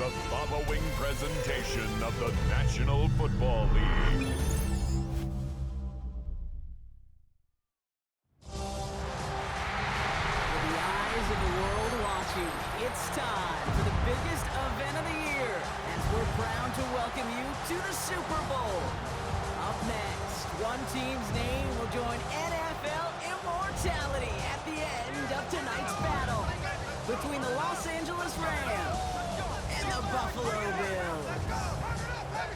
the following presentation of the National Football League. With the eyes of the world watching, it's time for the biggest event of the year as we're proud to welcome you to the Super Bowl. Up next, one team's name will join NFL immortality at the end of tonight's battle between the Los Angeles Rams and the Buffalo Bills.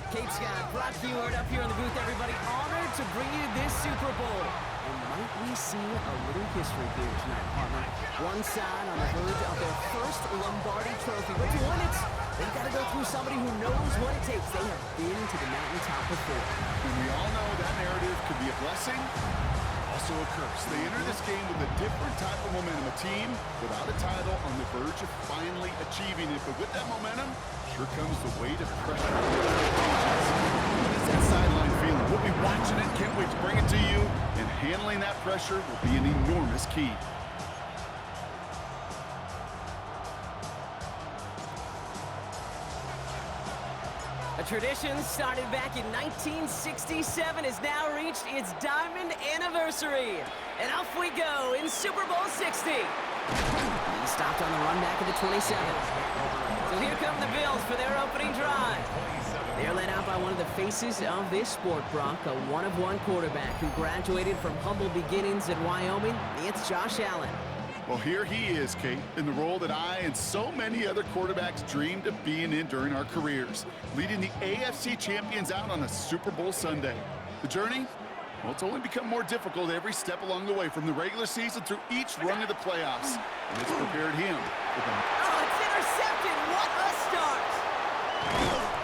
Kate Scott, Brock Heward up here in the booth, everybody. Honored to bring you this Super Bowl. And might we see a little history here tonight, partner? One side on the verge of their first Lombardi trophy. But to win it, they've got to go through somebody who knows what it takes. They have been to the mountaintop before. And we all know that narrative could be a blessing, also a curse. They enter this game with a different type of momentum. A team without a title on the verge of finally achieving it. But with that momentum, here comes the weight of pressure. What is that sideline feeling? We'll be watching it. Can't wait to bring it to you. And handling that pressure will be an enormous key. A tradition started back in 1967 has now reached its diamond anniversary. And off we go in Super Bowl 60. He stopped on the run back at the 27. So here come the Bills for their opening drive. They're led out by one of the faces of this sport, Brock, a one-of-one quarterback who graduated from humble beginnings at Wyoming. It's Josh Allen. Well, here he is, Kate, in the role that I and so many other quarterbacks dreamed of being in during our careers, leading the AFC champions out on a Super Bowl Sunday. The journey? Well, it's only become more difficult every step along the way, from the regular season through each run of the playoffs. And it's prepared him for the... Oh, it's intercepted! What a start!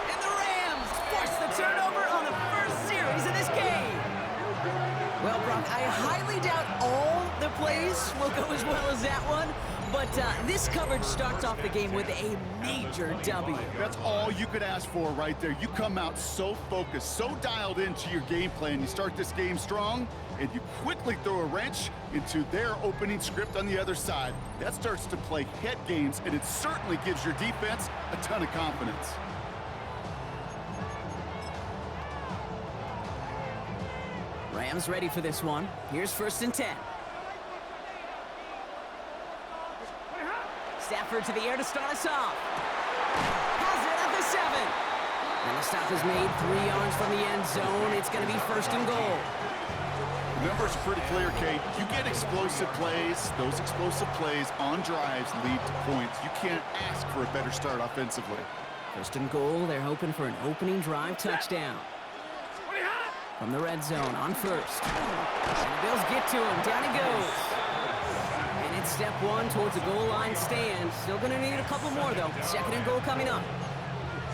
And the Rams force the turnover on the first series of this game. Well, Brock, I highly doubt all the plays will go as well as that one, but this coverage starts off the game with a major W. That's all you could ask for right there. You come out so focused, so dialed into your game plan. You start this game strong, and you quickly throw a wrench into their opening script on the other side. That starts to play head games, and it certainly gives your defense a ton of confidence. Rams ready for this one. Here's 1st and 10. Stafford to the air to start us off. Has it at the 7. And the stop is made 3 yards from the end zone. It's going to be 1st and goal. The numbers are pretty clear, Kate. You get explosive plays. Those explosive plays on drives lead to points. You can't ask for a better start offensively. 1st and goal. They're hoping for an opening drive touchdown. From the red zone on 1st. And the Bills get to him. Down he goes. And it's step 1 towards the goal line stand. Still going to need a couple more, though. 2nd and goal coming up.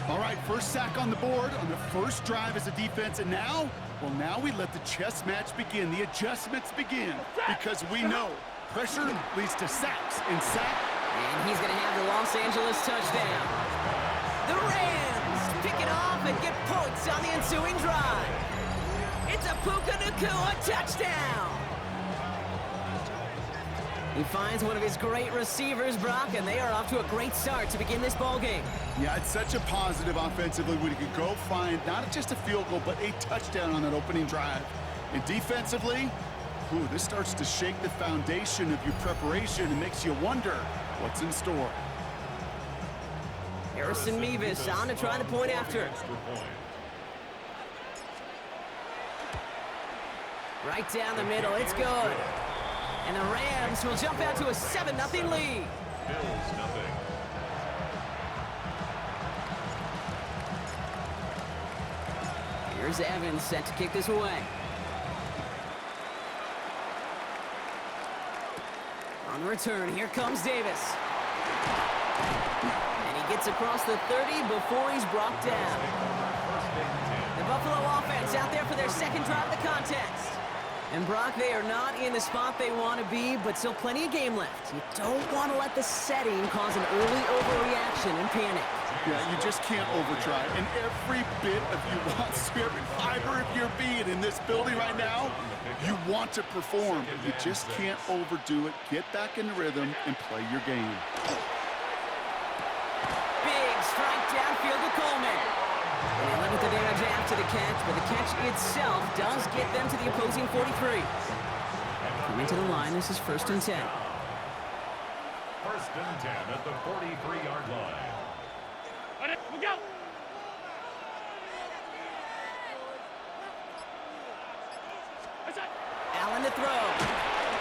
All right, first sack on the board on the first drive as a defense. And now, well, now we let the chess match begin. The adjustments begin. Because we know pressure leads to sacks. And And he's going to have the Los Angeles touchdown. The Rams pick it off and get points on the ensuing drive. It's a Puka Nacua touchdown. He finds one of his great receivers, Brock, and they are off to a great start to begin this ball game. Yeah, it's such a positive offensively when you can go find not just a field goal, but a touchdown on that opening drive. And defensively, this starts to shake the foundation of your preparation and makes you wonder what's in store. Harrison Mevis on to try the point after. Right down the middle, it's good. And the Rams will jump out to a 7-0 lead. Bills nothing. Here's Evans set to kick this away. On return, here comes Davis. And he gets across the 30 before he's brought down. The Buffalo offense out there for their 2nd drive of the contest. And Brock, they are not in the spot they want to be, but still plenty of game left. You don't want to let the setting cause an early overreaction and panic. Yeah, you just can't overtry. And every bit of you wants to, every fiber of your being in this building right now, you want to perform. But you just can't overdo it. Get back in the rhythm and play your game. Big strike downfield to Coleman. And they limit the damage after the catch, but the catch itself does get them to the opposing 43. Coming to the line, this is 1st and 10. 1st and 10 at the 43-yard line. Look out! Allen to throw.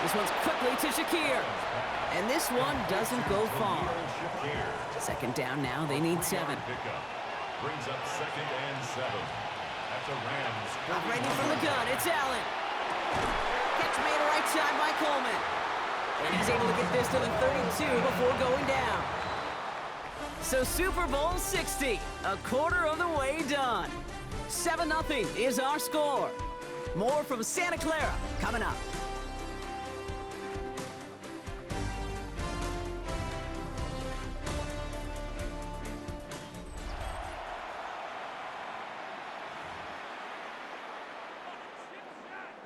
This one's quickly to Shakir. And this one doesn't go far. 2nd down now. They need 7. Brings up 2nd and 7. At the Rams. Operating from the gun. It's Allen. Catch made right side by Coleman. And he's able to get this to the 32 before going down. So Super Bowl 60, a quarter of the way done. 7-0 is our score. More from Santa Clara coming up.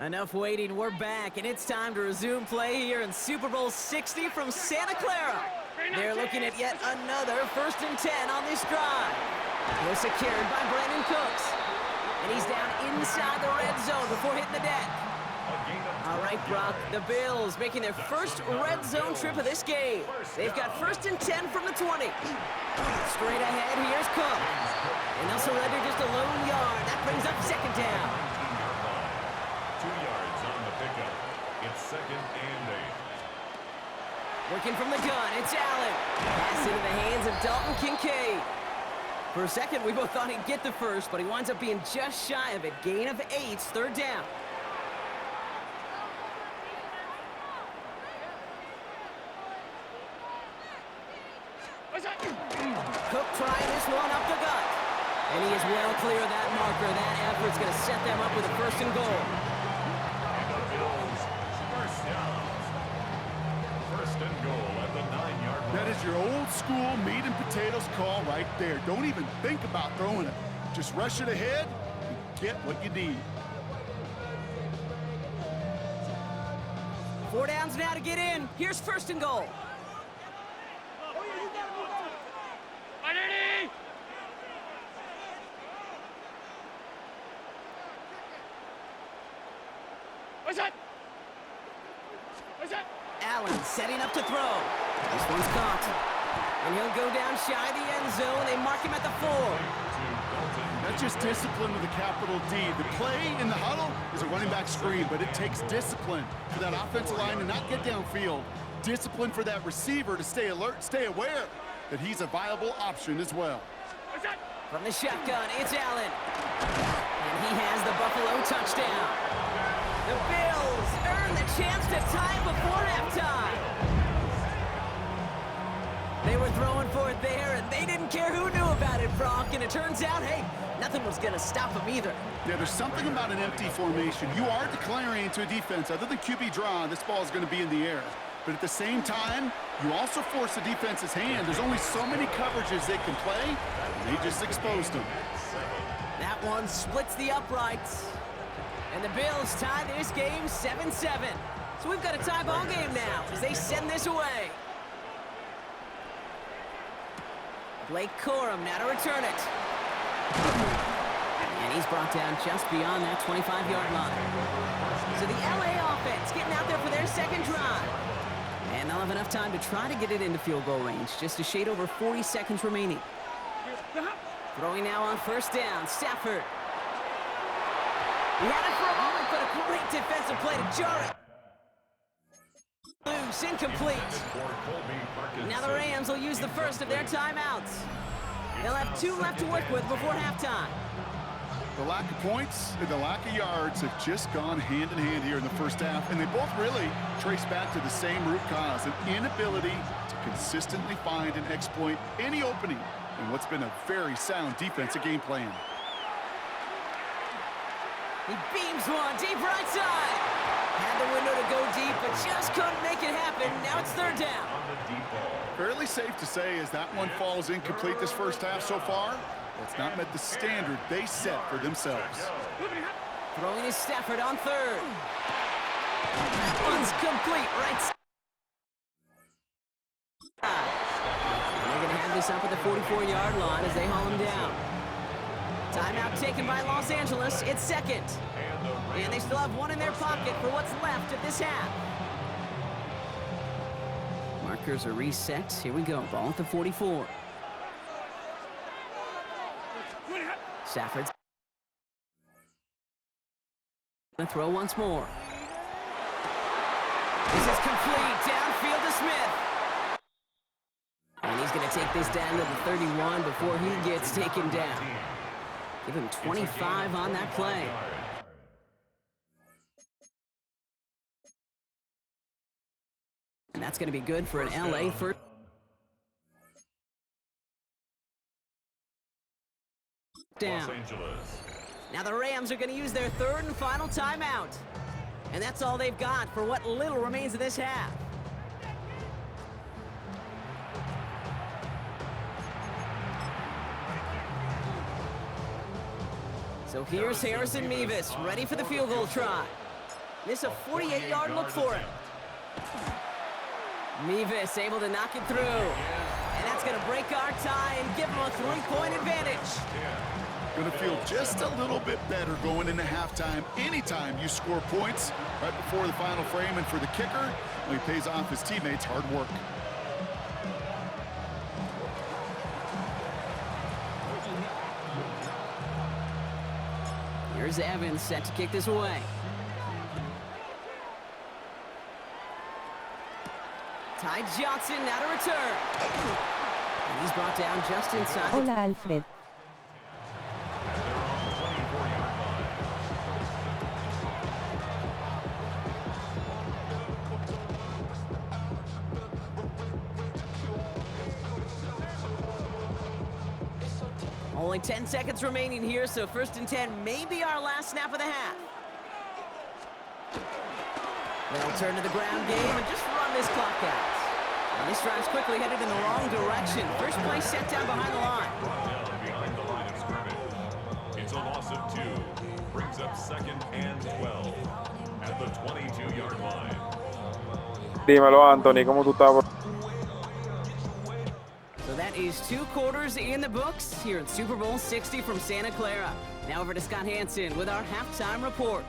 Enough waiting, we're back, and it's time to resume play here in Super Bowl 60 from Santa Clara. They're looking at yet another 1st and 10 on this drive. He's secured by Brandon Cooks. And he's down inside the red zone before hitting the deck. All right, Brock, the Bills making their first red zone trip of this game. They've got 1st and 10 from the 20. Straight ahead, here's Cook. And they'll surrender just a lone yard. That brings up 2nd down. 2 yards on the pickup. It's 2nd and 8. Working from the gun, it's Allen. Pass into the hands of Dalton Kincaid. For a second, we both thought he'd get the first, but he winds up being just shy of it. Gain of 8, 3rd down. Cook trying this one up the gut. And he is well clear of that marker. That effort's going to set them up with a 1st and goal. And the Bills, 1st down. 1st and goal at the 9-yard line. That is your old school meat and potatoes call right there. Don't even think about throwing it. Just rush it ahead and get what you need. 4 downs now to get in. Here's 1st and goal. Allen setting up to throw. This one's caught. And he'll go down shy of the end zone. They mark him at the 4. That's just discipline with a capital D. The play in the huddle is a running back screen, but it takes discipline for that offensive line to not get downfield. Discipline for that receiver to stay alert, stay aware that he's a viable option as well. From the shotgun, it's Allen. And he has the Buffalo touchdown. The Bills earn the chance to tie before halftime. They were throwing for it there, and they didn't care who knew about it, Brock. And it turns out, hey, nothing was going to stop them either. Yeah, there's something about an empty formation. You are declaring to a defense, other than QB draw, this ball is going to be in the air. But at the same time, you also force the defense's hand. There's only so many coverages they can play, and they just exposed them. That one splits the uprights. And the Bills tie this game 7-7. So we've got a tie ball game now as they send this away. Blake Corum now to return it. And he's brought down just beyond that 25-yard line. So the LA offense getting out there for their 2nd drive. And they'll have enough time to try to get it into field goal range. Just a shade over 40 seconds remaining. Throwing now on 1st down, Stafford. He had it for a moment, but a great defensive play to jar it. Loose, incomplete. Now the Rams will use the first of their timeouts. They'll have 2 left to work with before halftime. The lack of points and the lack of yards have just gone hand in hand here in the first half, and they both really trace back to the same root cause, an inability to consistently find and exploit any opening in what's been a very sound defensive game plan. He beams one deep right side. Had the window to go deep, but just couldn't make it happen. Now it's 3rd down. Fairly safe to say as that one falls incomplete this first half so far, it's not met the standard they set for themselves. Throwing is Stafford on 3rd. That one's complete right side. And they're going to have this up at the 44-yard line as they haul him down. Timeout taken by Los Angeles. It's second. And they still have one in their pocket for what's left of this half. Markers are reset. Here we go. Ball at the 44. Stafford's gonna throw once more. This is complete. Downfield to Smith. And he's going to take this down to the 31 before he gets taken down. Give him 25 on that play. And that's going to be good for an LA first down. Now the Rams are going to use their third and final timeout. And that's all they've got for what little remains of this half. So here's Harrison Mevis, ready for the field goal try. This is a 48-yard look for him. Mevis able to knock it through. And that's going to break our tie and give him a 3-point advantage. Going to feel just a little bit better going into halftime. Anytime you score points right before the final frame, and for the kicker, he pays off his teammates' hard work. Here's Evans set to kick this away. Ty Johnson now to return. And he's brought down just inside. Hola, Alfred. Only 10 seconds remaining here, so 1st and 10 may be our last snap of the half. They'll turn to the ground game and just run this clock out. And this drive's quickly headed in the wrong direction. First play set down behind the line. Behind the line of scrimmage. It's a loss of 2. Brings up 2nd and 12 at the 22-yard line. Dímelo, Anthony, ¿cómo tú estás? So that is 2 quarters in the books here in Super Bowl 60 from Santa Clara. Now over to Scott Hansen with our halftime report.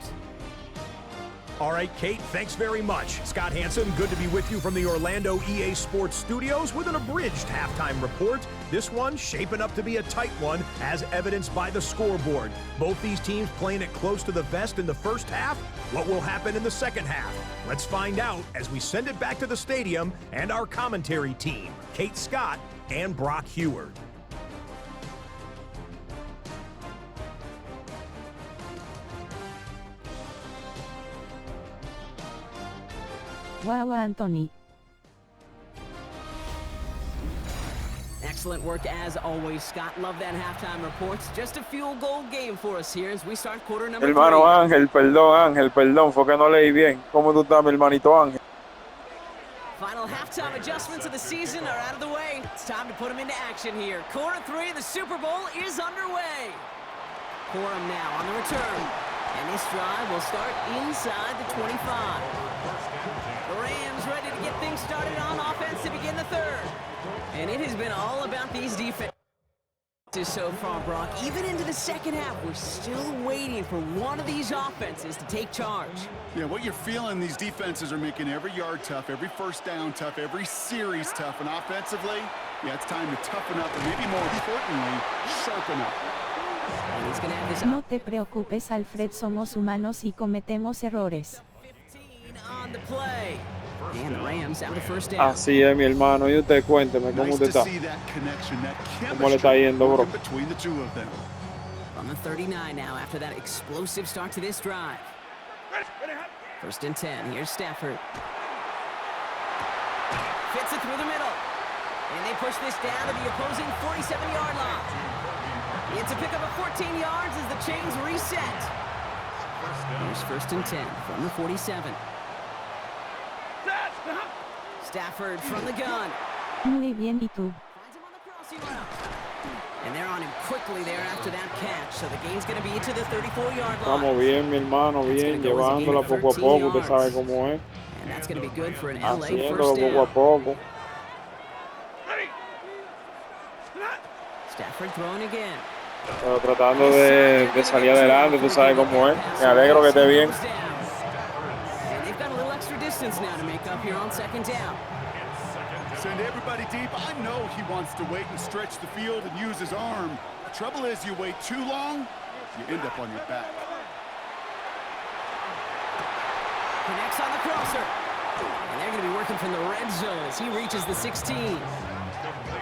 All right, Kate, thanks very much. Scott Hansen, good to be with you from the Orlando EA Sports Studios with an abridged halftime report. This one shaping up to be a tight one, as evidenced by the scoreboard. Both these teams playing it close to the vest in the first half. What will happen in the second half? Let's find out as we send it back to the stadium and our commentary team, Kate Scott and Brock Heward. Wow, Anthony. Excellent work as always, Scott. Love that halftime report. Just a field goal game for us here as we start quarter number 3. Hermano Ángel, perdón, fue que no leí bien. ¿Cómo tú estás, mi hermanito Ángel? Final halftime adjustments of the season are out of the way. It's time to put them into action here. Quarter 3 of the Super Bowl is underway. Corum now on the return. And this drive will start inside the 25. The Rams ready to get things started on offense to begin the third. And it has been all about these defenses so far, Brock. Even into the second half, we're still waiting for one of these offenses to take charge. Yeah, what you're feeling, these defenses are making every yard tough, every first down tough, every series tough. And offensively, yeah, it's time to toughen up, and maybe more importantly, sharpen up. And he's gonna have this No te preocupes, Alfred, somos humanos y cometemos errores. 15 on the play. And the Rams out of first down. Así es, mi hermano. Y usted cuénteme, ¿cómo Nice usted to está? see that connection, that ¿Cómo le está yendo, bro? chemistry between the two of them. On the 39 now after that explosive start to this drive. 1st and 10. Here's Stafford. Fits it through the middle. And they push this down to the opposing 47-yard line. It's a pickup of 14 yards as the chains reset. Here's 1st and 10 from the 47. Stafford from the gun. Muy bien, ¿y tú? Finds him on the crossing route. And they're on him quickly there after that catch. So the game's going to be to the 34-yard line. Estamos bien, mi hermano, bien, llevándola poco a poco, usted sabe cómo es. And that's going to be good for an LA Haciéndolo first poco a down. poco. Stafford throwing again. Pero tratando de salir adelante, tú sabes cómo es. Me alegro que esté bien. And they've got a little extra distance now to make up here on second down. Send everybody deep. I know he wants to wait and stretch the field and use his arm. The trouble is, you wait too long, you end up on your back. Connects on the crosser. And they're going to be working from the red zone as he reaches the 16.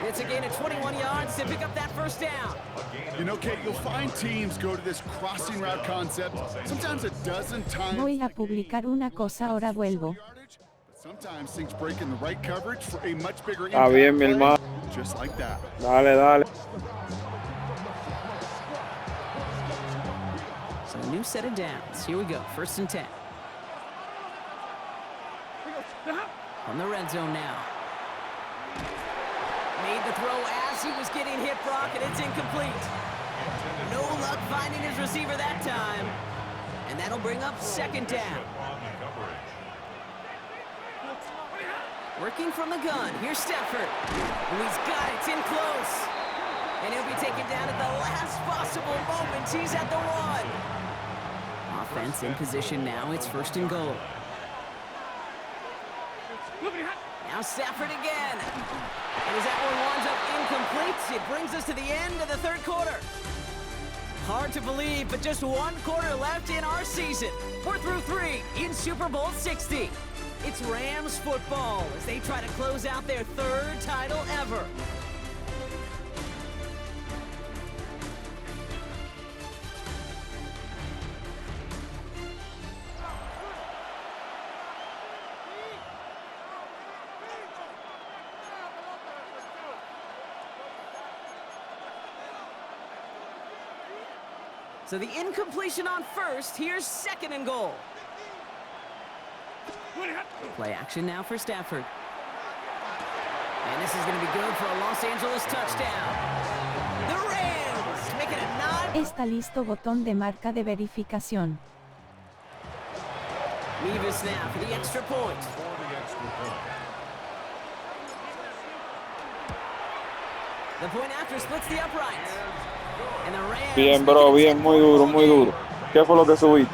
It's a gain of 21 yards to pick up that first down. You know, Kate, you'll find teams go to this crossing route concept sometimes a dozen times. Voy a publicar una cosa, ahora vuelvo. Sometimes things break in the right coverage for a much bigger Está bien, mi hermano. just like that. Dale, dale. So a new set of downs. Here we go. First and 10. From the red zone now. Made the throw as he was getting hit, Brock, and it's incomplete. No luck finding his receiver that time. And that'll bring up second down. Working from the gun. Here's Stafford. And he's got it. It's in close. And he'll be taken down at the last possible moment. He's at the 1. Offense in position now. It's first and goal. Now Stafford again. And as that one winds up incomplete, it brings us to the end of the third quarter. Hard to believe, but just one quarter left in our season. We're through 3 in Super Bowl 60. It's Rams football as they try to close out their 3rd title ever. So the incompletion on first. Here's second and goal. Play action now for Stafford. And this is going to be good for a Los Angeles touchdown. The Rams make it a 9. Está listo, botón de marca de verificación. Levis now for the extra point. The point after splits the uprights. And the Rams Bien, bro, bien, muy duro, muy duro. ¿Qué fue lo que subiste?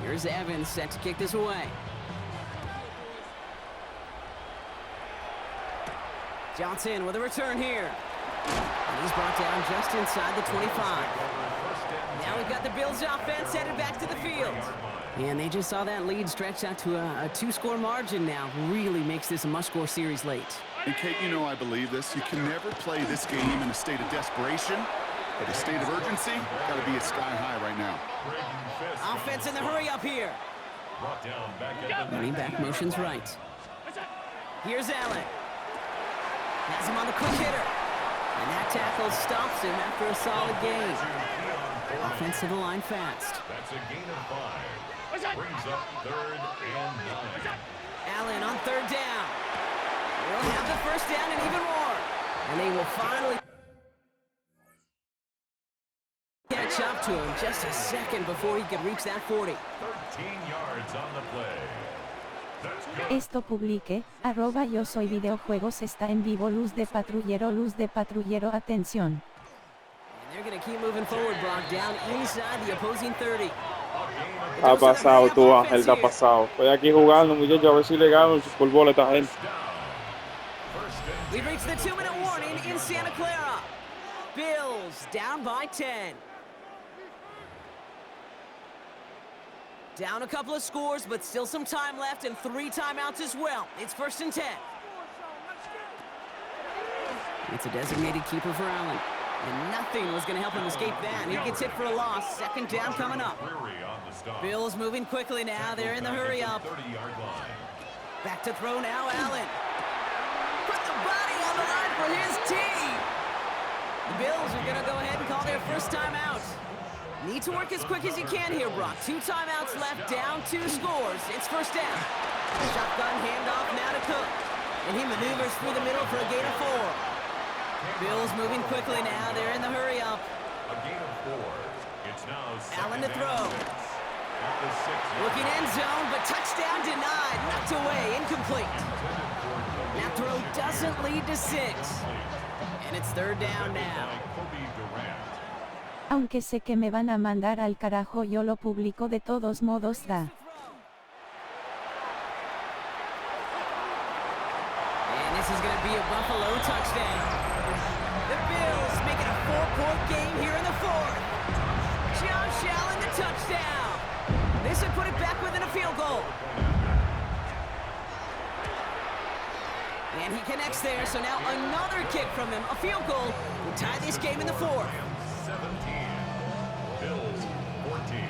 Here's Evans set to kick this away. Johnson with a return here. And he's brought down just inside the 25. Now we've got the Bills offense headed back to the field. And they just saw that lead stretch out to a 2-score margin now. Really makes this a must-score series late. And Kate, you know I believe this. You can never play this game in a state of desperation, but a state of urgency got to be at sky high right now. Offense in the hurry up here. Running back motions right. Here's Allen. Has him on the quick hitter. And that tackle stops him after a solid gain. Offense to the line fast. That's a gain of 5. Brings up 3rd and 9. Allen on 3rd down. They'll have the first down and even more. And they will finally catch up to him just a second before he could reach that 40. 13 yards on the play. That's good. Esto publique, @yo soy videojuegos está en vivo, luz de patrullero, atención. And they're going to keep moving forward, Brock, down inside the opposing 30. Está pasado tú, Ángel, está pasado. Estoy aquí jugando, muchachos, a ver si le gano el Super Bowl a esta gente. We've reached the 2-minute warning in Santa Clara. Bills down by 10. Down a couple of scores, but still some time left and 3 timeouts as well. It's 1st and 10. It's a designated keeper for Allen. And nothing was going to help him escape that. He gets hit for a loss. 2nd down coming up. Bills moving quickly now. They're in the hurry up. Back to throw now, Allen. Put the body on the line for his team. The Bills are going to go ahead and call their first timeout. Need to work as quick as you can here, Brock. 2 timeouts left, down 2 scores. It's 1st down. Shotgun handoff now to Cook. And he maneuvers through the middle for a gain of 4. Bills moving quickly now. They're in the hurry up. A gain of 4. It's now Allen second to throw. and 6. At the 6. Looking end zone, but touchdown denied. Knocked away, incomplete. That throw doesn't lead to 6. And it's third down now. Aunque sé que me van a mandar al carajo, yo lo publico de todos modos. Da. And this is going to be a Buffalo touchdown. The Bills make it a 4-point game here in the fourth. Josh Allen, the touchdown. This would put it back within a field goal. And he connects there, so now another kick from him. A field goal will tie this game in the fourth. 17. Bills 14.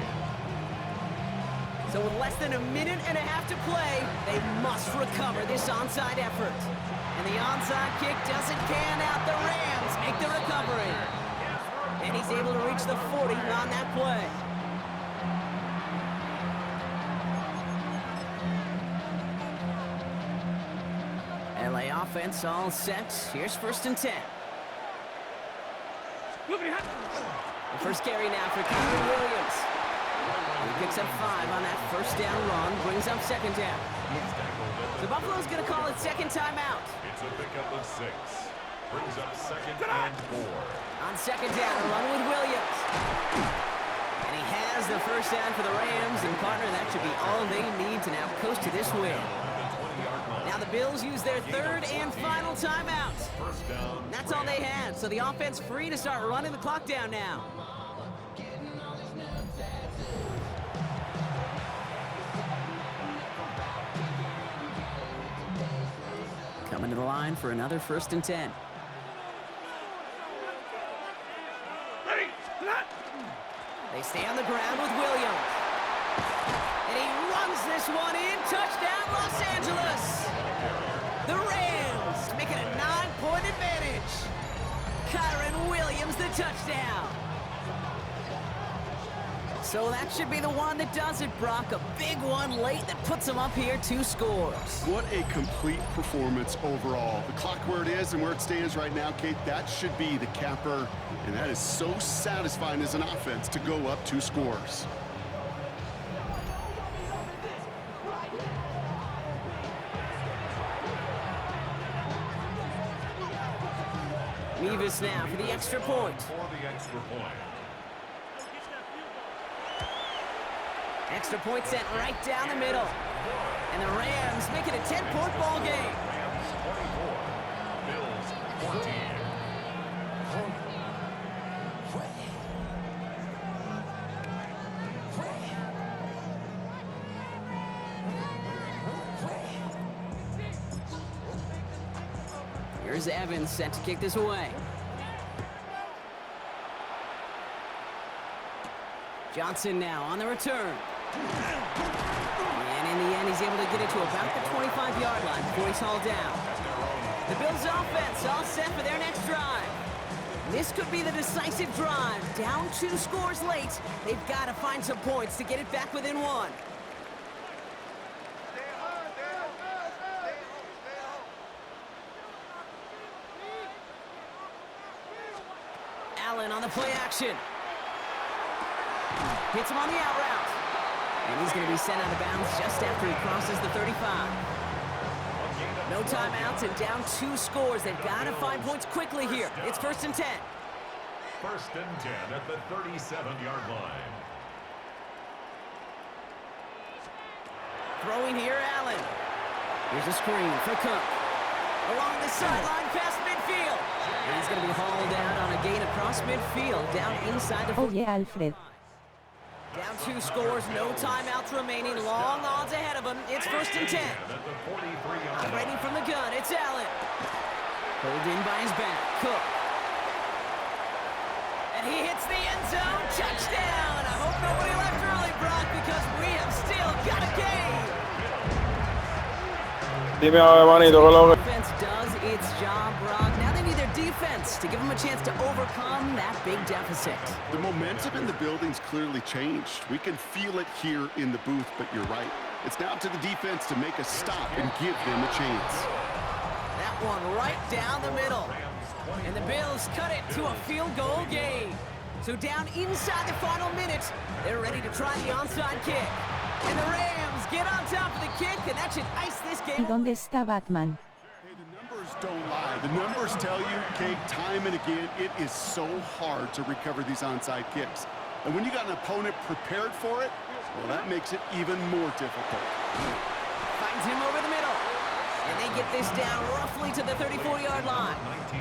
So with less than a minute and a half to play, they must recover this onside effort. And the onside kick doesn't pan out. The Rams make the recovery. And he's able to reach the 40 on that play. LA offense all set. Here's first and 10. The first carry now for Kyren Williams. He picks up 5 on that first down run, brings up second down. So Buffalo's going to call it second timeout. It's a pickup of 6. Brings up second and 4. On second down, a run with Williams. And he has the first down for the Rams, and partner, that should be all they need to now coast to this win. Now the Bills use their third and final timeout. That's all they had, so the offense free to start running the clock down now. Coming to the line for another first and 10. They stay on the ground with Williams. And he runs this one in. Touchdown, Los Angeles. The Rams make it a 9-point advantage. Kyren Williams, the touchdown. So that should be the one that does it, Brock. A big one late that puts them up here 2 scores. What a complete performance overall. The clock where it is and where it stands right now, Kate, that should be the capper. And that is so satisfying as an offense to go up 2 scores. Nevis now for the extra point. Extra point sent right down the middle. And the Rams make it a 10-point ball game. Rams 24. Bills 14. Here's Evans set to kick this away. Johnson now on the return. And in the end, he's able to get it to about the 25-yard line before he's hauled down. The Bills offense all set for their next drive. This could be the decisive drive. Down 2 scores late. They've got to find some points to get it back within 1. Allen on the play action. Hits him on the out route. And he's going to be sent out of bounds just after he crosses the 35. No timeouts and down 2 scores. They've got to find points quickly here. It's first and 10. First and 10 at the 37-yard line. Throwing here, Allen. Here's a screen for Cook. Along the sideline past midfield. And he's going to be hauled out on a gain across midfield, down inside the... Oye, Alfred. Down 2 scores, no timeouts remaining, long odds ahead of him. It's first and 10. Ready from the gun, it's Allen. Pulled in by his back, Cook. And he hits the end zone, touchdown! I hope nobody left early, Brock, because we have still got a game. Dime, hermanito, ¿qué lo que? Offense does its job, Brock. Now they need their defense to give them a chance to overcome that big deficit. The momentum in the building's clearly changed. We can feel it here in the booth, but you're right. It's now to the defense to make a stop and give them a chance. That one right down the middle. And the Bills cut it to a field goal game. So down inside the final minute, they're ready to try the onside kick. And the Rams get on top of the kick, and that should ice this ¿Y game. dónde está Batman? Hey, the numbers don't lie. The numbers tell you, Kate, time and again, it is so hard to recover these onside kicks. And when you got an opponent prepared for it, well, that makes it even more difficult. Finds him over the middle. And they get this down roughly to the 34-yard line. 19.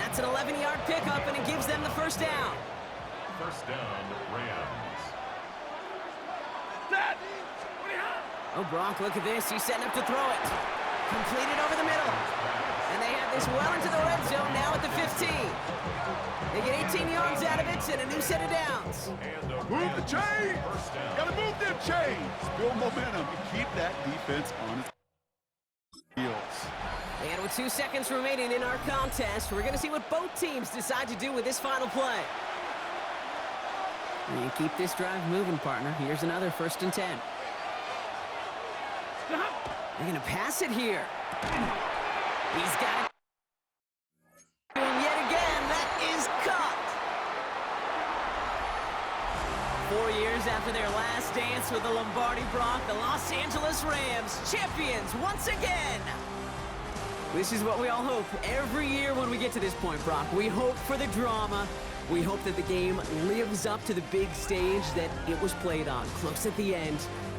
That's an 11-yard pickup, and it gives them the first down. First down, Rams. Oh, Brock, look at this. He's setting up to throw it. Completed over the middle. And they have this well into the red zone now at the 15. They get 18 yards out of it and a new set of downs. And the Move the Rams chains! first down. Gotta move them chains! Build momentum and keep that defense on its heels. And with 2 seconds remaining in our contest, we're going to see what both teams decide to do with this final play. You keep this drive moving, partner. Here's another 1st and 10. They're going to pass it here. He's got it. And yet again, that is caught. 4 years after their last dance with the Lombardi Brock, the Los Angeles Rams, champions once again. This is what we all hope every year when we get to this point, Brock. We hope for the drama. We hope that the game lives up to the big stage that it was played on. Close at the end,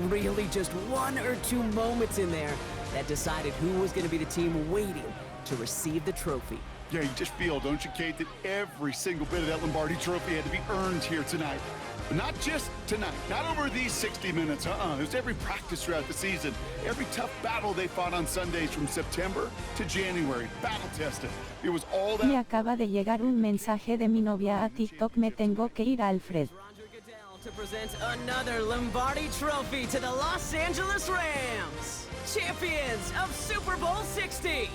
really just 1 or 2 moments in there that decided who was going to be the team waiting to receive the trophy. Yeah, you just feel, don't you, Kate, that every single bit of that Lombardi trophy had to be earned here tonight. But not just tonight, not over these 60 minutes, It was every practice throughout the season, every tough battle they fought on Sundays from September to January, battle tested. It was all Me that. acaba de llegar un mensaje de mi novia a TikTok. Me tengo que ir, Alfred. Roger Goodell to present another Lombardi trophy to the Los Angeles Rams, champions of Super Bowl 60.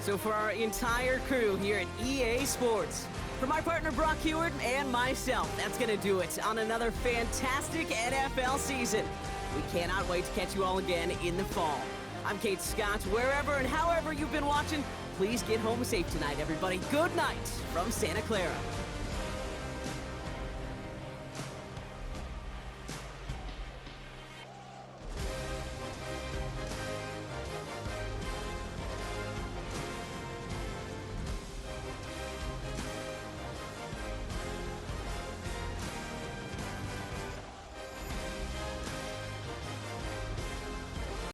So for our entire crew here at EA Sports, for my partner Brock Heward and myself, that's going to do it on another fantastic NFL season. We cannot wait to catch you all again in the fall. I'm Kate Scott. Wherever and however you've been watching, please get home safe tonight, everybody. Good night from Santa Clara.